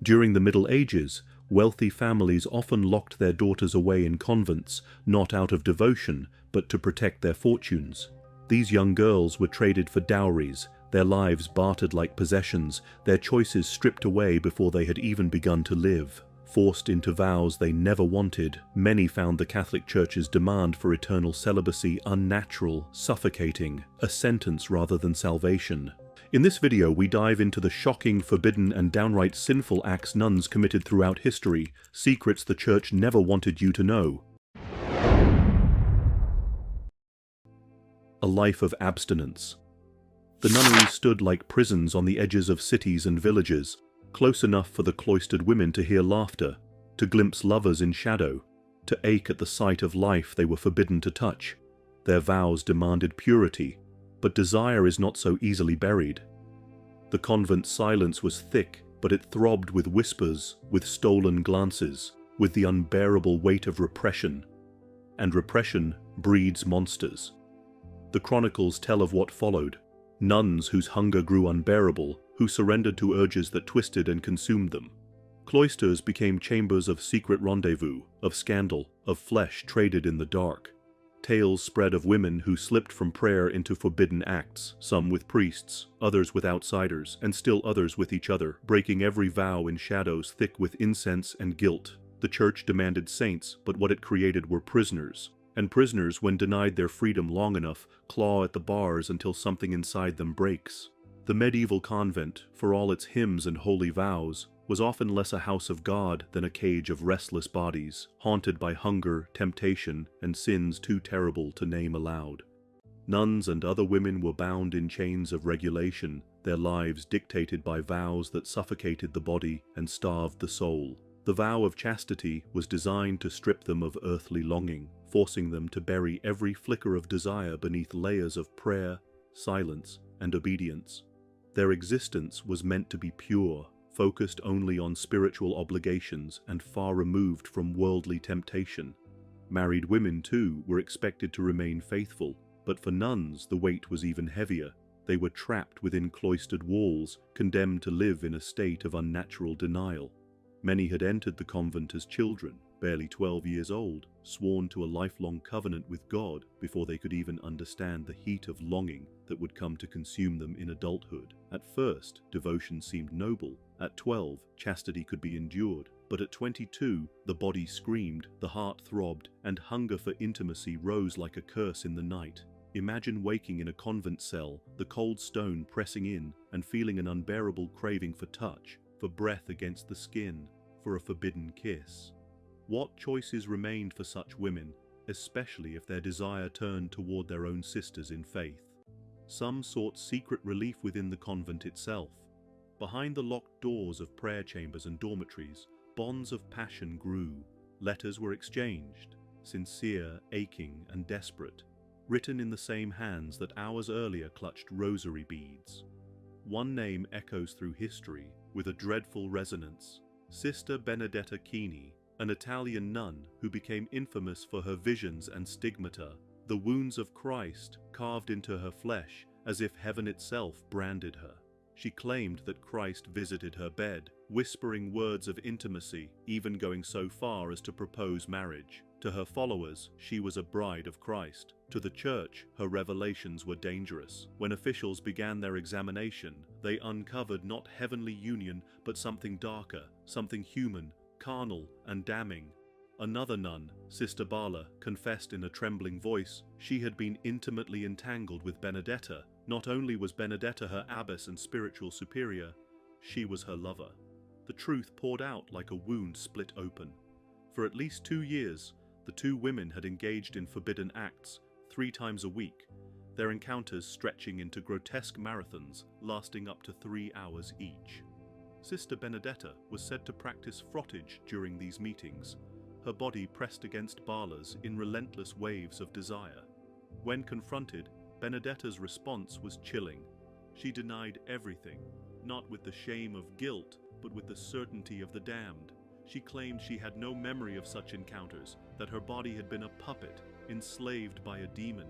During the Middle Ages, wealthy families often locked their daughters away in convents, not out of devotion, but to protect their fortunes. These young girls were traded for dowries, their lives bartered like possessions, their choices stripped away before they had even begun to live. Forced into vows they never wanted, many found the Catholic Church's demand for eternal celibacy unnatural, suffocating, a sentence rather than salvation. In this video, we dive into the shocking, forbidden, and downright sinful acts nuns committed throughout history, secrets the Church never wanted you to know. A life of abstinence. The nunneries stood like prisons on the edges of cities and villages, close enough for the cloistered women to hear laughter, to glimpse lovers in shadow, to ache at the sight of life they were forbidden to touch. Their vows demanded purity, but desire is not so easily buried. The convent's silence was thick, but it throbbed with whispers, with stolen glances, with the unbearable weight of repression. And repression breeds monsters. The chronicles tell of what followed. Nuns whose hunger grew unbearable, who surrendered to urges that twisted and consumed them. Cloisters became chambers of secret rendezvous, of scandal, of flesh traded in the dark. Tales spread of women who slipped from prayer into forbidden acts, some with priests, others with outsiders, and still others with each other, breaking every vow in shadows thick with incense and guilt. The Church demanded saints, but what it created were prisoners. And prisoners, when denied their freedom long enough, claw at the bars until something inside them breaks. The medieval convent, for all its hymns and holy vows, was often less a house of God than a cage of restless bodies, haunted by hunger, temptation, and sins too terrible to name aloud. Nuns and other women were bound in chains of regulation, their lives dictated by vows that suffocated the body and starved the soul. The vow of chastity was designed to strip them of earthly longing, forcing them to bury every flicker of desire beneath layers of prayer, silence, and obedience. Their existence was meant to be pure, focused only on spiritual obligations and far removed from worldly temptation. Married women, too, were expected to remain faithful, but for nuns the weight was even heavier. They were trapped within cloistered walls, condemned to live in a state of unnatural denial. Many had entered the convent as children, barely 12 years old, sworn to a lifelong covenant with God before they could even understand the heat of longing that would come to consume them in adulthood. At first, devotion seemed noble. At 12, chastity could be endured. But at 22, the body screamed, the heart throbbed, and hunger for intimacy rose like a curse in the night. Imagine waking in a convent cell, the cold stone pressing in, and feeling an unbearable craving for touch, for breath against the skin, for a forbidden kiss. What choices remained for such women, especially if their desire turned toward their own sisters in faith? Some sought secret relief within the convent itself. Behind the locked doors of prayer chambers and dormitories, bonds of passion grew. Letters were exchanged, sincere, aching, and desperate, written in the same hands that hours earlier clutched rosary beads. One name echoes through history with a dreadful resonance: Sister Benedetta Chini, an Italian nun who became infamous for her visions and stigmata, the wounds of Christ carved into her flesh as if heaven itself branded her. She claimed that Christ visited her bed, whispering words of intimacy, even going so far as to propose marriage. To her followers, she was a bride of Christ. To the Church, her revelations were dangerous. When officials began their examination, they uncovered not heavenly union, but something darker, something human, carnal, and damning. Another nun, Sister Bala, confessed in a trembling voice she had been intimately entangled with Benedetta. Not only was Benedetta her abbess and spiritual superior, she was her lover. The truth poured out like a wound split open. For at least 2 years, the two women had engaged in forbidden acts 3 times a week, their encounters stretching into grotesque marathons lasting up to 3 hours each. Sister Benedetta was said to practice frottage during these meetings, her body pressed against Bala's in relentless waves of desire. When confronted, Benedetta's response was chilling. She denied everything, not with the shame of guilt, but with the certainty of the damned. She claimed she had no memory of such encounters, that her body had been a puppet, enslaved by a demon.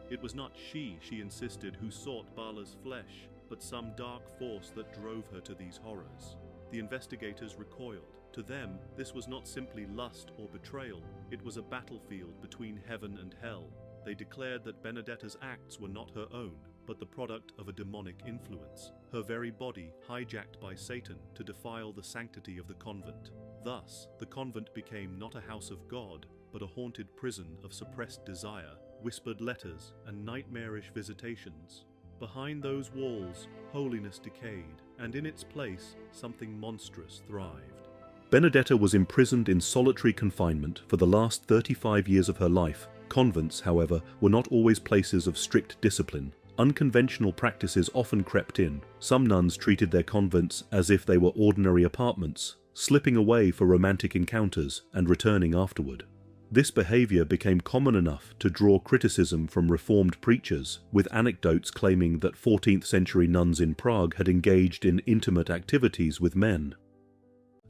It was not she insisted, who sought Bala's flesh, but some dark force that drove her to these horrors. The investigators recoiled. To them, this was not simply lust or betrayal, it was a battlefield between heaven and hell. They declared that Benedetta's acts were not her own, but the product of a demonic influence, her very body hijacked by Satan to defile the sanctity of the convent. Thus, the convent became not a house of God, but a haunted prison of suppressed desire, whispered letters, and nightmarish visitations. Behind those walls, holiness decayed, and in its place, something monstrous thrived. Benedetta was imprisoned in solitary confinement for the last 35 years of her life. Convents, however, were not always places of strict discipline. Unconventional practices often crept in. Some nuns treated their convents as if they were ordinary apartments, slipping away for romantic encounters and returning afterward. This behavior became common enough to draw criticism from Reformed preachers, with anecdotes claiming that 14th century nuns in Prague had engaged in intimate activities with men.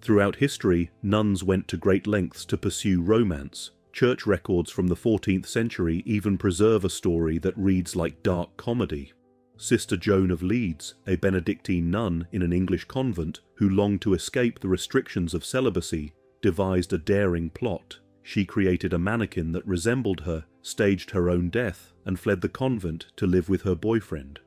Throughout history, nuns went to great lengths to pursue romance. Church records from the 14th century even preserve a story that reads like dark comedy. Sister Joan of Leeds, a Benedictine nun in an English convent who longed to escape the restrictions of celibacy, devised a daring plot. She created a mannequin that resembled her, staged her own death, and fled the convent to live with her boyfriend.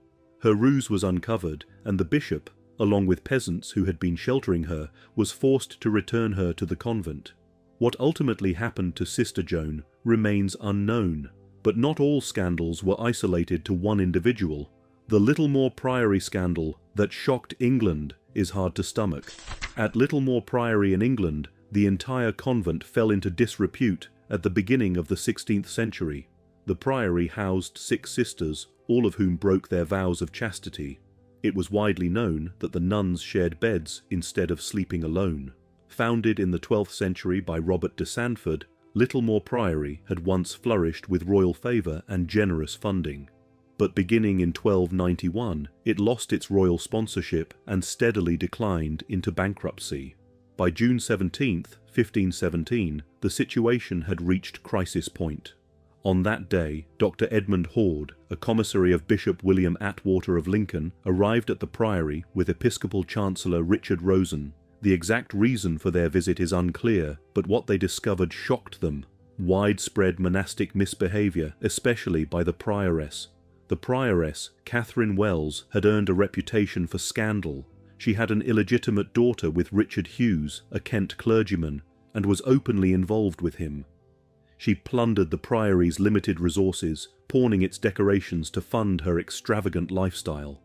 Her ruse was uncovered, and the bishop, along with peasants who had been sheltering her, was forced to return her to the convent. What ultimately happened to Sister Joan remains unknown, but not all scandals were isolated to one individual. The Littlemore Priory scandal that shocked England is hard to stomach. At Littlemore Priory in England, the entire convent fell into disrepute at the beginning of the 16th century. The priory housed 6 sisters, all of whom broke their vows of chastity. It was widely known that the nuns shared beds instead of sleeping alone. Founded in the 12th century by Robert de Sandford, Littlemore Priory had once flourished with royal favour and generous funding. But beginning in 1291, it lost its royal sponsorship and steadily declined into bankruptcy. By June 17, 1517, the situation had reached crisis point. On that day, Dr. Edmund Horde, a commissary of Bishop William Atwater of Lincoln, arrived at the priory with Episcopal Chancellor Richard Rosen. The exact reason for their visit is unclear, but what they discovered shocked them. Widespread monastic misbehaviour, especially by the prioress. The prioress, Catherine Wells, had earned a reputation for scandal. She had an illegitimate daughter with Richard Hughes, a Kent clergyman, and was openly involved with him. She plundered the priory's limited resources, pawning its decorations to fund her extravagant lifestyle.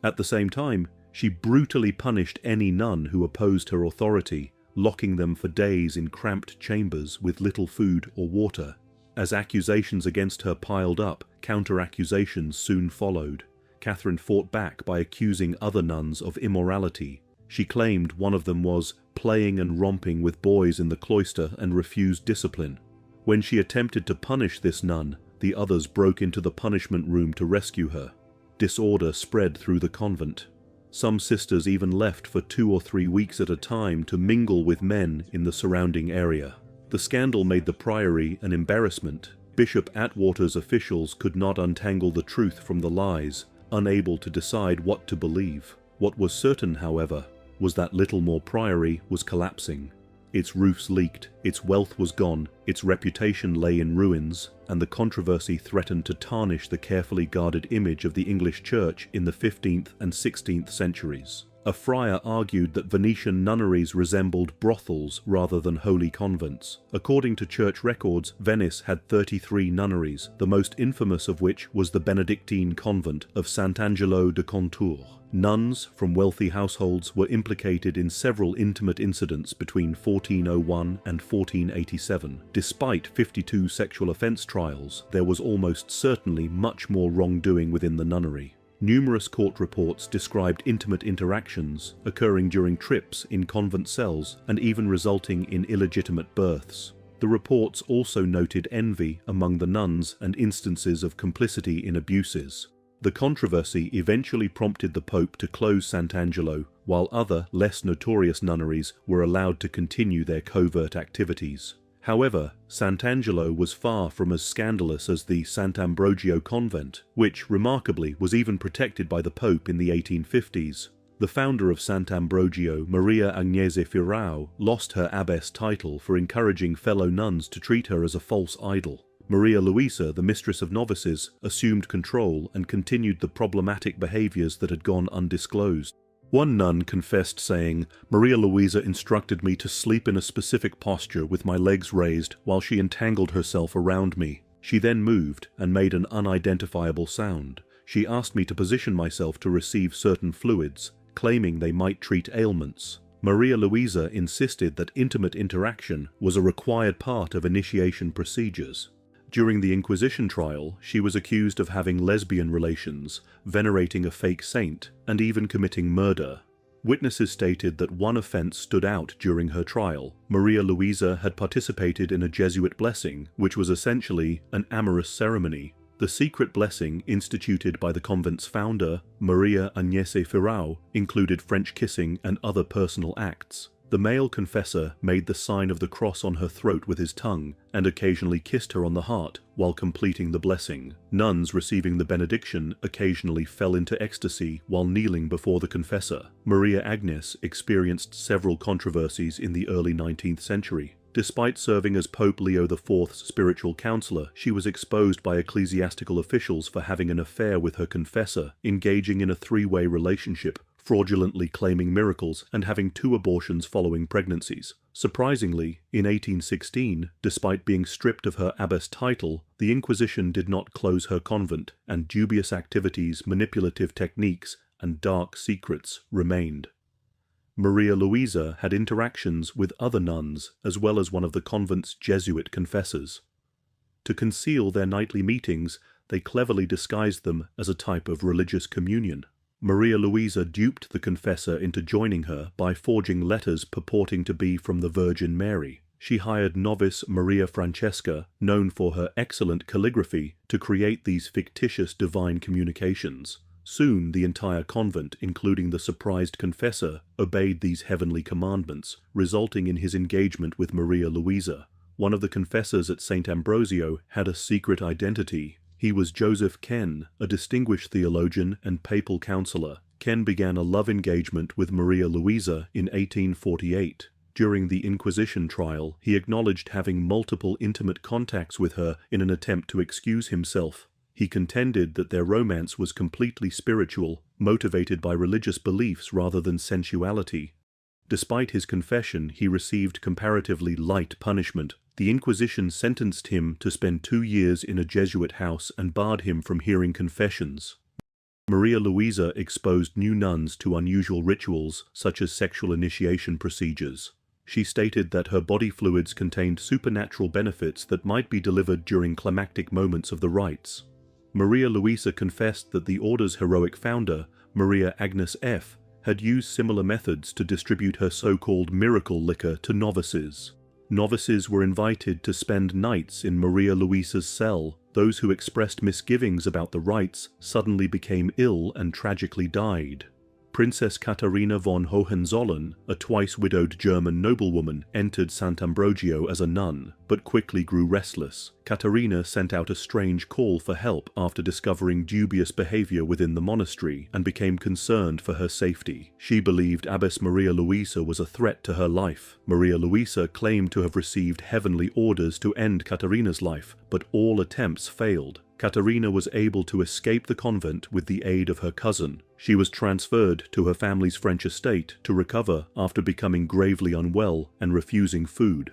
At the same time, she brutally punished any nun who opposed her authority, locking them for days in cramped chambers with little food or water. As accusations against her piled up, counter-accusations soon followed. Catherine fought back by accusing other nuns of immorality. She claimed one of them was playing and romping with boys in the cloister and refused discipline. When she attempted to punish this nun, the others broke into the punishment room to rescue her. Disorder spread through the convent. Some sisters even left for 2 or 3 weeks at a time to mingle with men in the surrounding area. The scandal made the priory an embarrassment. Bishop Atwater's officials could not untangle the truth from the lies, unable to decide what to believe. What was certain, however, was that Littlemore Priory was collapsing. Its roofs leaked, its wealth was gone, its reputation lay in ruins, and the controversy threatened to tarnish the carefully guarded image of the English Church in the 15th and 16th centuries. A friar argued that Venetian nunneries resembled brothels rather than holy convents. According to church records, Venice had 33 nunneries, the most infamous of which was the Benedictine convent of Sant'Angelo de Contour. Nuns from wealthy households were implicated in several intimate incidents between 1401 and 1487. Despite 52 sexual offence trials, there was almost certainly much more wrongdoing within the nunnery. Numerous court reports described intimate interactions occurring during trips in convent cells and even resulting in illegitimate births. The reports also noted envy among the nuns and instances of complicity in abuses. The controversy eventually prompted the Pope to close Sant'Angelo, while other, less notorious nunneries were allowed to continue their covert activities. However, Sant'Angelo was far from as scandalous as the Sant'Ambrogio convent, which, remarkably, was even protected by the Pope in the 1850s. The founder of Sant'Ambrogio, Maria Agnese Firao, lost her abbess title for encouraging fellow nuns to treat her as a false idol. Maria Luisa, the mistress of novices, assumed control and continued the problematic behaviors that had gone undisclosed. One nun confessed saying, "Maria Luisa instructed me to sleep in a specific posture with my legs raised while she entangled herself around me. She then moved and made an unidentifiable sound. She asked me to position myself to receive certain fluids, claiming they might treat ailments." Maria Luisa insisted that intimate interaction was a required part of initiation procedures. During the Inquisition trial, she was accused of having lesbian relations, venerating a fake saint, and even committing murder. Witnesses stated that one offense stood out during her trial. Maria Luisa had participated in a Jesuit blessing, which was essentially an amorous ceremony. The secret blessing instituted by the convent's founder, Maria Agnese Firao, included French kissing and other personal acts. The male confessor made the sign of the cross on her throat with his tongue and occasionally kissed her on the heart while completing the blessing. Nuns receiving the benediction occasionally fell into ecstasy while kneeling before the confessor. Maria Agnes experienced several controversies in the early 19th century. Despite serving as Pope Leo IV's spiritual counselor, she was exposed by ecclesiastical officials for having an affair with her confessor, engaging in a three-way relationship, fraudulently claiming miracles, and having 2 abortions following pregnancies. Surprisingly, in 1816, despite being stripped of her abbess title, the Inquisition did not close her convent, and dubious activities, manipulative techniques, and dark secrets remained. Maria Luisa had interactions with other nuns as well as one of the convent's Jesuit confessors. To conceal their nightly meetings, they cleverly disguised them as a type of religious communion. Maria Luisa duped the confessor into joining her by forging letters purporting to be from the Virgin Mary. She hired novice Maria Francesca, known for her excellent calligraphy, to create these fictitious divine communications. Soon the entire convent, including the surprised confessor, obeyed these heavenly commandments, resulting in his engagement with Maria Luisa. One of the confessors at St. Ambrosio had a secret identity. He was Joseph Ken, a distinguished theologian and papal counselor. Ken began a love engagement with Maria Luisa in 1848. During the Inquisition trial, he acknowledged having multiple intimate contacts with her in an attempt to excuse himself. He contended that their romance was completely spiritual, motivated by religious beliefs rather than sensuality. Despite his confession, he received comparatively light punishment. The Inquisition sentenced him to spend 2 years in a Jesuit house and barred him from hearing confessions. Maria Luisa exposed new nuns to unusual rituals, such as sexual initiation procedures. She stated that her body fluids contained supernatural benefits that might be delivered during climactic moments of the rites. Maria Luisa confessed that the order's heroic founder, Maria Agnes F., had used similar methods to distribute her so-called miracle liquor to novices. Novices were invited to spend nights in Maria Luisa's cell. Those who expressed misgivings about the rites suddenly became ill and tragically died. Princess Katharina von Hohenzollern, a twice-widowed German noblewoman, entered Sant'Ambrogio as a nun, but quickly grew restless. Katharina sent out a strange call for help after discovering dubious behavior within the monastery and became concerned for her safety. She believed Abbess Maria Luisa was a threat to her life. Maria Luisa claimed to have received heavenly orders to end Katharina's life, but all attempts failed. Katharina was able to escape the convent with the aid of her cousin. She was transferred to her family's French estate to recover after becoming gravely unwell and refusing food.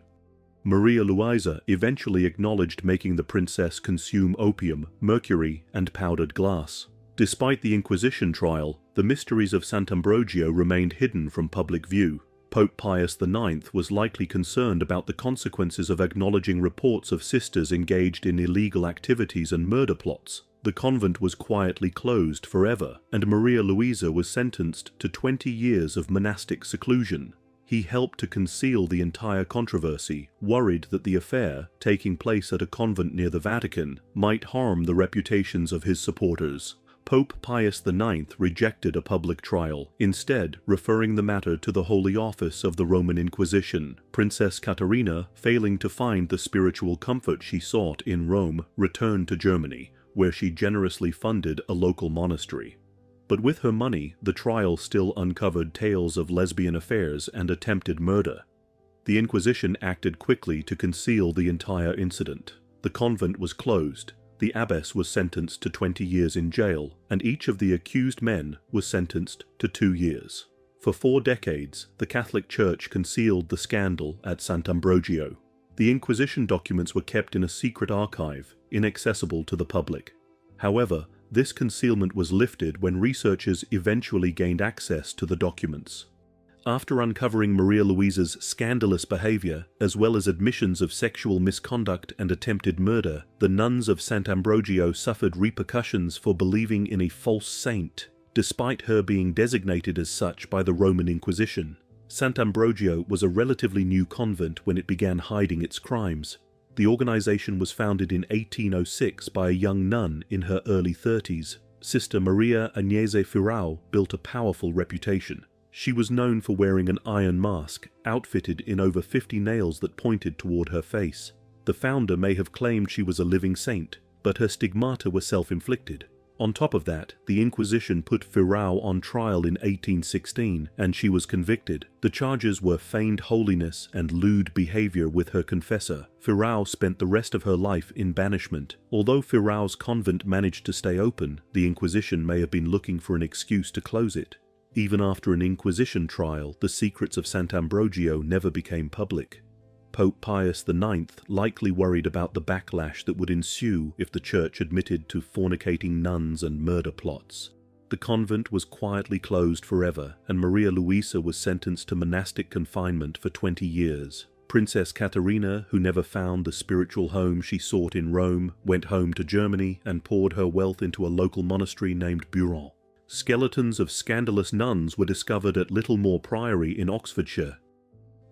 Maria Luisa eventually acknowledged making the princess consume opium, mercury, and powdered glass. Despite the Inquisition trial, the mysteries of Sant'Ambrogio remained hidden from public view. Pope Pius IX was likely concerned about the consequences of acknowledging reports of sisters engaged in illegal activities and murder plots. The convent was quietly closed forever, and Maria Luisa was sentenced to 20 years of monastic seclusion. He helped to conceal the entire controversy, worried that the affair, taking place at a convent near the Vatican, might harm the reputations of his supporters. Pope Pius IX rejected a public trial, instead referring the matter to the Holy Office of the Roman Inquisition. Princess Katharina, failing to find the spiritual comfort she sought in Rome, returned to Germany, where she generously funded a local monastery. But with her money, the trial still uncovered tales of lesbian affairs and attempted murder. The Inquisition acted quickly to conceal the entire incident. The convent was closed, the abbess was sentenced to 20 years in jail, and each of the accused men was sentenced to 2 years. For 4 decades, the Catholic Church concealed the scandal at Sant'Ambrogio. The Inquisition documents were kept in a secret archive, inaccessible to the public. However, this concealment was lifted when researchers eventually gained access to the documents. After uncovering Maria Luisa's scandalous behavior, as well as admissions of sexual misconduct and attempted murder, the nuns of Sant'Ambrogio suffered repercussions for believing in a false saint, despite her being designated as such by the Roman Inquisition. Sant'Ambrogio was a relatively new convent when it began hiding its crimes. The organization was founded in 1806 by a young nun in her early 30s. Sister Maria Agnese Firao built a powerful reputation. She was known for wearing an iron mask, outfitted in over 50 nails that pointed toward her face. The founder may have claimed she was a living saint, but her stigmata were self-inflicted. On top of that, the Inquisition put Firao on trial in 1816, and she was convicted. The charges were feigned holiness and lewd behavior with her confessor. Firao spent the rest of her life in banishment. Although Firao's convent managed to stay open, the Inquisition may have been looking for an excuse to close it. Even after an Inquisition trial, the secrets of Sant'Ambrogio never became public. Pope Pius IX likely worried about the backlash that would ensue if the church admitted to fornicating nuns and murder plots. The convent was quietly closed forever, and Maria Luisa was sentenced to monastic confinement for 20 years. Princess Caterina, who never found the spiritual home she sought in Rome, went home to Germany and poured her wealth into a local monastery named Buron. Skeletons of scandalous nuns were discovered at Littlemore Priory in Oxfordshire.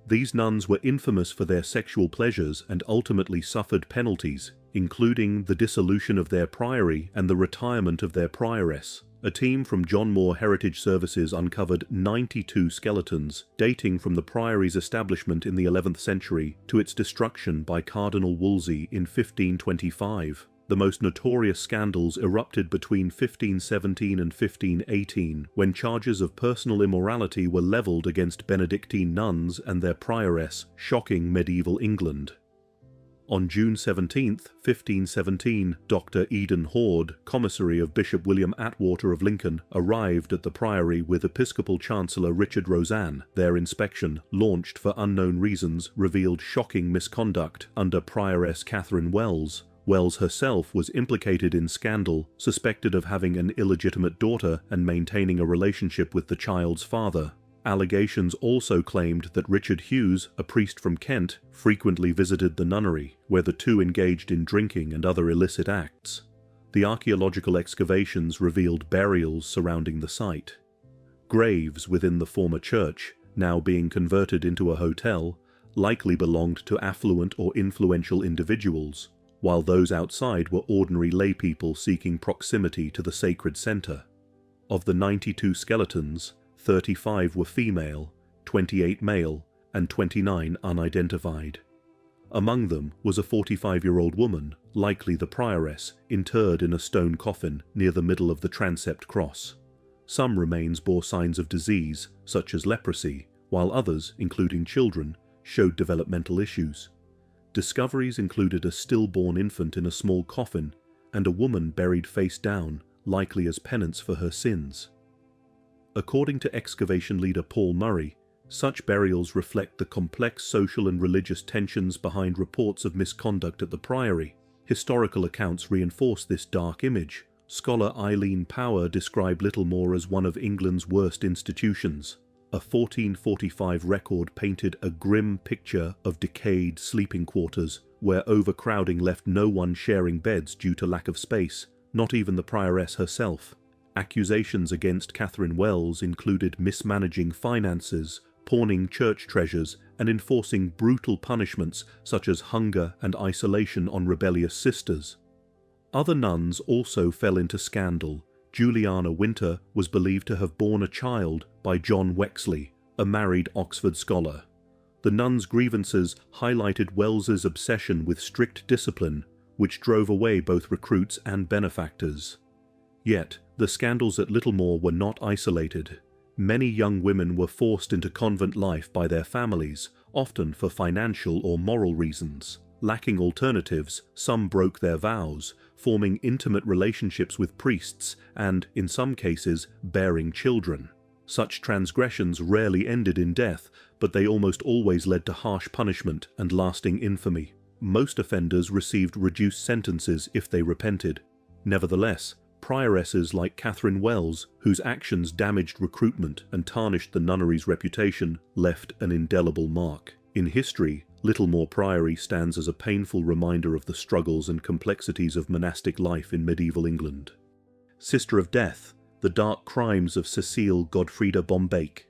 These nuns were infamous for their sexual pleasures and ultimately suffered penalties, including the dissolution of their priory and the retirement of their prioress. A team from John Moore Heritage Services uncovered 92 skeletons, dating from the priory's establishment in the 11th century to its destruction by Cardinal Wolsey in 1525. The most notorious scandals erupted between 1517 and 1518, when charges of personal immorality were levelled against Benedictine nuns and their prioress, shocking medieval England. On June 17, 1517, Dr. Eden Horde, commissary of Bishop William Atwater of Lincoln, arrived at the priory with Episcopal Chancellor Richard Roseanne. Their inspection, launched for unknown reasons, revealed shocking misconduct under Prioress Catherine Wells. Wells herself was implicated in scandal, suspected of having an illegitimate daughter and maintaining a relationship with the child's father. Allegations also claimed that Richard Hughes, a priest from Kent, frequently visited the nunnery, where the two engaged in drinking and other illicit acts. The archaeological excavations revealed burials surrounding the site. Graves within the former church, now being converted into a hotel, likely belonged to affluent or influential individuals, while those outside were ordinary laypeople seeking proximity to the sacred center. Of the 92 skeletons, 35 were female, 28 male, and 29 unidentified. Among them was a 45-year-old woman, likely the prioress, interred in a stone coffin near the middle of the transept cross. Some remains bore signs of disease, such as leprosy, while others, including children, showed developmental issues. Discoveries included a stillborn infant in a small coffin and a woman buried face down, likely as penance for her sins. According to excavation leader Paul Murray, such burials reflect the complex social and religious tensions behind reports of misconduct at the priory. Historical accounts reinforce this dark image. Scholar Eileen Power described Littlemore as one of England's worst institutions. A 1445 record painted a grim picture of decayed sleeping quarters, where overcrowding left no one sharing beds due to lack of space, not even the prioress herself. Accusations against Catherine Wells included mismanaging finances, pawning church treasures, and enforcing brutal punishments such as hunger and isolation on rebellious sisters. Other nuns also fell into scandal. Juliana Winter was believed to have borne a child by John Wexley, a married Oxford scholar. The nuns' grievances highlighted Wells's obsession with strict discipline, which drove away both recruits and benefactors. Yet, the scandals at Littlemore were not isolated. Many young women were forced into convent life by their families, often for financial or moral reasons. Lacking alternatives, some broke their vows, forming intimate relationships with priests and, in some cases, bearing children. Such transgressions rarely ended in death, but they almost always led to harsh punishment and lasting infamy. Most offenders received reduced sentences if they repented. Nevertheless, prioresses like Catherine Wells, whose actions damaged recruitment and tarnished the nunnery's reputation, left an indelible mark. In history, Littlemore Priory stands as a painful reminder of the struggles and complexities of monastic life in medieval England. Sister of Death, the dark crimes of Cecile Godfrida Bombake.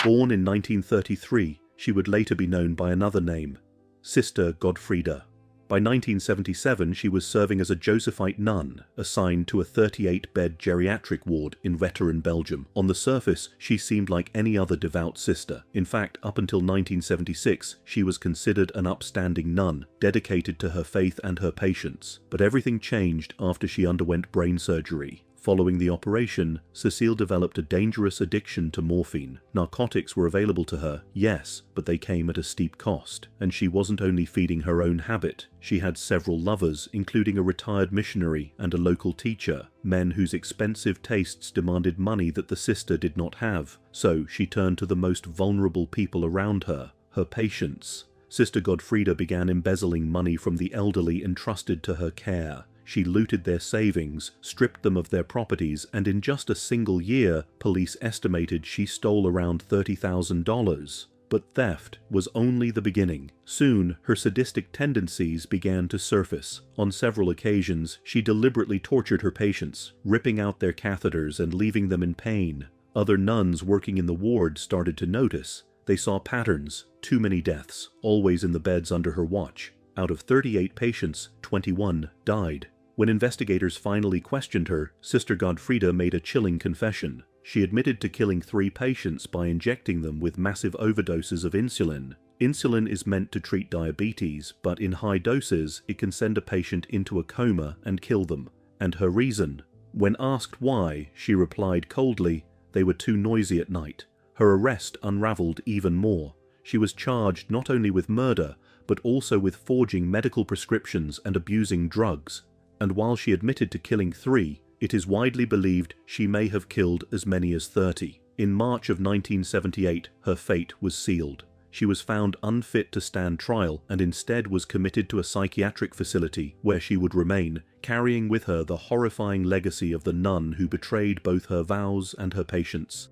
Born in 1933, she would later be known by another name, Sister Godfrida. By 1977, she was serving as a Josephite nun, assigned to a 38-bed geriatric ward in veteran Belgium. On the surface, she seemed like any other devout sister. In fact, up until 1976, she was considered an upstanding nun, dedicated to her faith and her patients. But everything changed after she underwent brain surgery. Following the operation, Cecile developed a dangerous addiction to morphine. Narcotics were available to her, yes, but they came at a steep cost. And she wasn't only feeding her own habit. She had several lovers, including a retired missionary and a local teacher, men whose expensive tastes demanded money that the sister did not have. So she turned to the most vulnerable people around her, her patients. Sister Godfrida began embezzling money from the elderly entrusted to her care. She looted their savings, stripped them of their properties, and in just a single year, police estimated she stole around $30,000. But theft was only the beginning. Soon, her sadistic tendencies began to surface. On several occasions, she deliberately tortured her patients, ripping out their catheters and leaving them in pain. Other nuns working in the ward started to notice. They saw patterns, too many deaths, always in the beds under her watch. Out of 38 patients, 21 died. When investigators finally questioned her, Sister Godfrida made a chilling confession. She admitted to killing 3 patients by injecting them with massive overdoses of insulin. Insulin is meant to treat diabetes, but in high doses, it can send a patient into a coma and kill them. And her reason? When asked why, she replied coldly, they were too noisy at night. Her arrest unraveled even more. She was charged not only with murder, but also with forging medical prescriptions and abusing drugs. And while she admitted to killing 3, it is widely believed she may have killed as many as 30. In March of 1978, her fate was sealed. She was found unfit to stand trial and instead was committed to a psychiatric facility where she would remain, carrying with her the horrifying legacy of the nun who betrayed both her vows and her patients.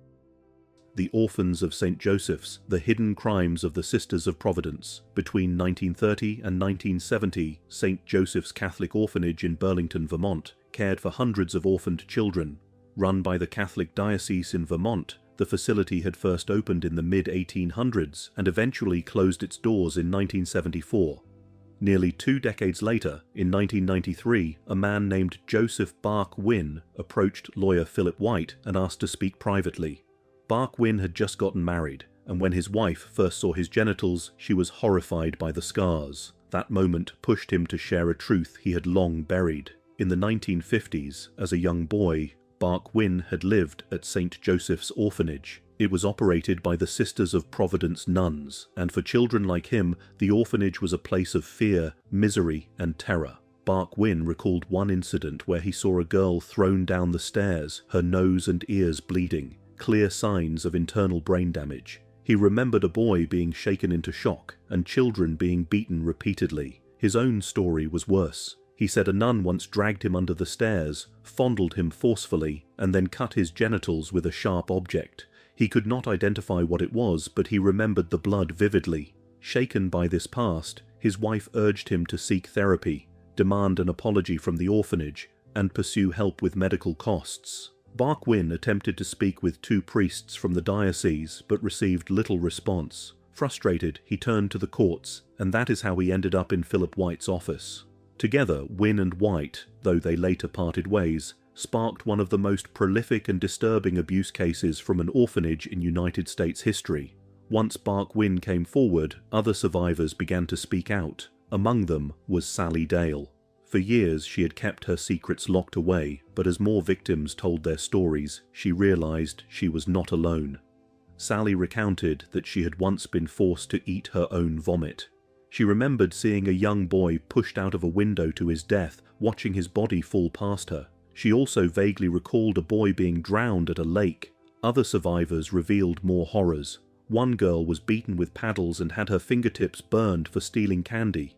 The Orphans of St. Joseph's, The Hidden Crimes of the Sisters of Providence. Between 1930 and 1970, St. Joseph's Catholic Orphanage in Burlington, Vermont, cared for hundreds of orphaned children. Run by the Catholic Diocese in Vermont, the facility had first opened in the mid-1800s and eventually closed its doors in 1974. Nearly 2 decades later, in 1993, a man named Joseph Bark Wynne approached lawyer Philip White and asked to speak privately. Bark Wynne had just gotten married, and when his wife first saw his genitals, she was horrified by the scars. That moment pushed him to share a truth he had long buried. In the 1950s, as a young boy, Bark Wynne had lived at St. Joseph's Orphanage. It was operated by the Sisters of Providence nuns, and for children like him, the orphanage was a place of fear, misery, and terror. Bark Wynne recalled one incident where he saw a girl thrown down the stairs, her nose and ears bleeding. Clear signs of internal brain damage. He remembered a boy being shaken into shock and children being beaten repeatedly. His own story was worse. He said a nun once dragged him under the stairs, fondled him forcefully, and then cut his genitals with a sharp object. He could not identify what it was, but he remembered the blood vividly. Shaken by this past, his wife urged him to seek therapy, demand an apology from the orphanage, and pursue help with medical costs. Bark Wynne attempted to speak with 2 priests from the diocese, but received little response. Frustrated, he turned to the courts, and that is how he ended up in Philip White's office. Together, Wynne and White, though they later parted ways, sparked one of the most prolific and disturbing abuse cases from an orphanage in United States history. Once Bark Wynne came forward, other survivors began to speak out. Among them was Sally Dale. For years she had kept her secrets locked away, but as more victims told their stories, she realized she was not alone. Sally recounted that she had once been forced to eat her own vomit. She remembered seeing a young boy pushed out of a window to his death, watching his body fall past her. She also vaguely recalled a boy being drowned at a lake. Other survivors revealed more horrors. One girl was beaten with paddles and had her fingertips burned for stealing candy.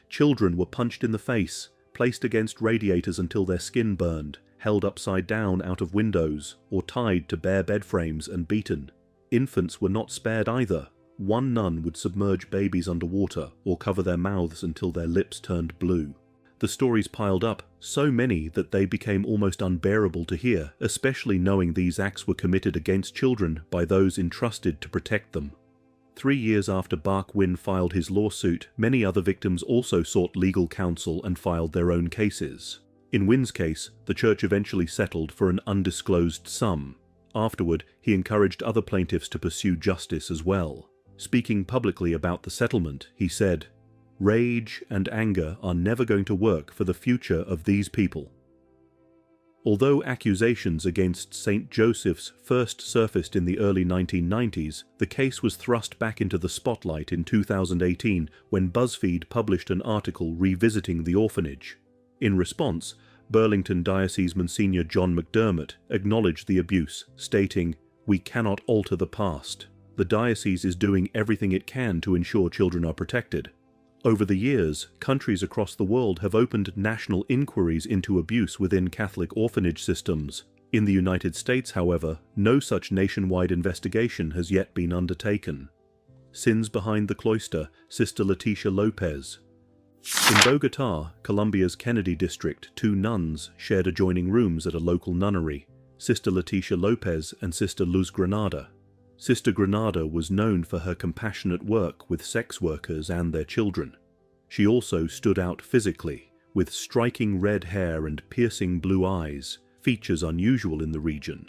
Children were punched in the face, placed against radiators until their skin burned, held upside down out of windows, or tied to bare bed frames and beaten. Infants were not spared either. One nun would submerge babies underwater or cover their mouths until their lips turned blue. The stories piled up, so many that they became almost unbearable to hear, especially knowing these acts were committed against children by those entrusted to protect them. 3 years after Bach Wynn filed his lawsuit, many other victims also sought legal counsel and filed their own cases. In Wynn's case, the church eventually settled for an undisclosed sum. Afterward, he encouraged other plaintiffs to pursue justice as well. Speaking publicly about the settlement, he said, "Rage and anger are never going to work for the future of these people." Although accusations against St. Joseph's first surfaced in the early 1990s, the case was thrust back into the spotlight in 2018 when BuzzFeed published an article revisiting the orphanage. In response, Burlington Diocese Monsignor John McDermott acknowledged the abuse, stating, "We cannot alter the past. The diocese is doing everything it can to ensure children are protected." Over the years, countries across the world have opened national inquiries into abuse within Catholic orphanage systems. In the United States, however, no such nationwide investigation has yet been undertaken. Sins behind the cloister, Sister Leticia Lopez. In Bogotá, Colombia's Kennedy district, 2 nuns shared adjoining rooms at a local nunnery, Sister Leticia Lopez and Sister Luz Granada. Sister Granada was known for her compassionate work with sex workers and their children. She also stood out physically, with striking red hair and piercing blue eyes, features unusual in the region.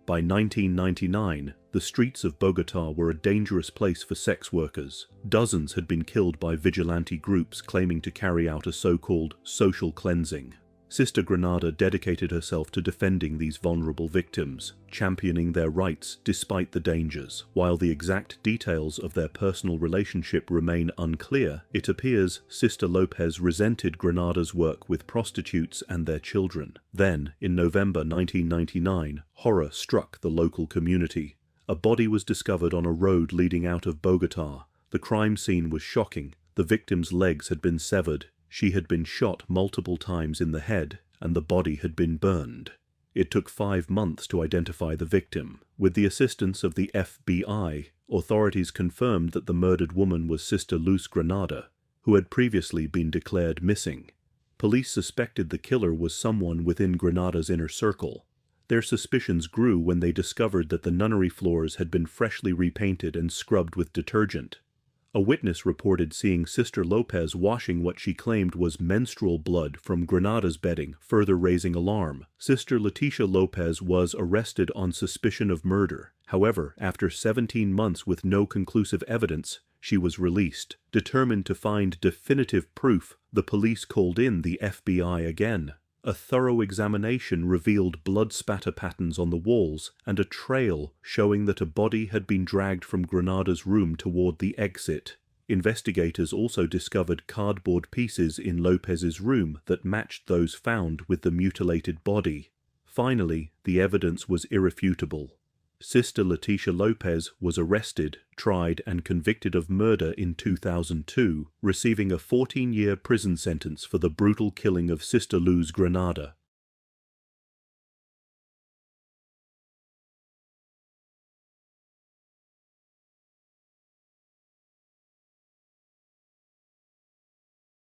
By 1999, the streets of Bogotá were a dangerous place for sex workers. Dozens had been killed by vigilante groups claiming to carry out a so-called social cleansing. Sister Granada dedicated herself to defending these vulnerable victims, championing their rights despite the dangers. While the exact details of their personal relationship remain unclear, it appears Sister Lopez resented Granada's work with prostitutes and their children. Then, in November 1999, horror struck the local community. A body was discovered on a road leading out of Bogotá. The crime scene was shocking. The victim's legs had been severed. She had been shot multiple times in the head, and the body had been burned. It took 5 months to identify the victim. With the assistance of the FBI, authorities confirmed that the murdered woman was Sister Luz Granada, who had previously been declared missing. Police suspected the killer was someone within Granada's inner circle. Their suspicions grew when they discovered that the nunnery floors had been freshly repainted and scrubbed with detergent. A witness reported seeing Sister Lopez washing what she claimed was menstrual blood from Granada's bedding, further raising alarm. Sister Leticia Lopez was arrested on suspicion of murder. However, after 17 months with no conclusive evidence, she was released. Determined to find definitive proof, the police called in the FBI again. A thorough examination revealed blood spatter patterns on the walls and a trail showing that a body had been dragged from Granada's room toward the exit. Investigators also discovered cardboard pieces in Lopez's room that matched those found with the mutilated body. Finally, the evidence was irrefutable. Sister Leticia Lopez was arrested, tried, and convicted of murder in 2002, receiving a 14-year prison sentence for the brutal killing of Sister Luz Granada.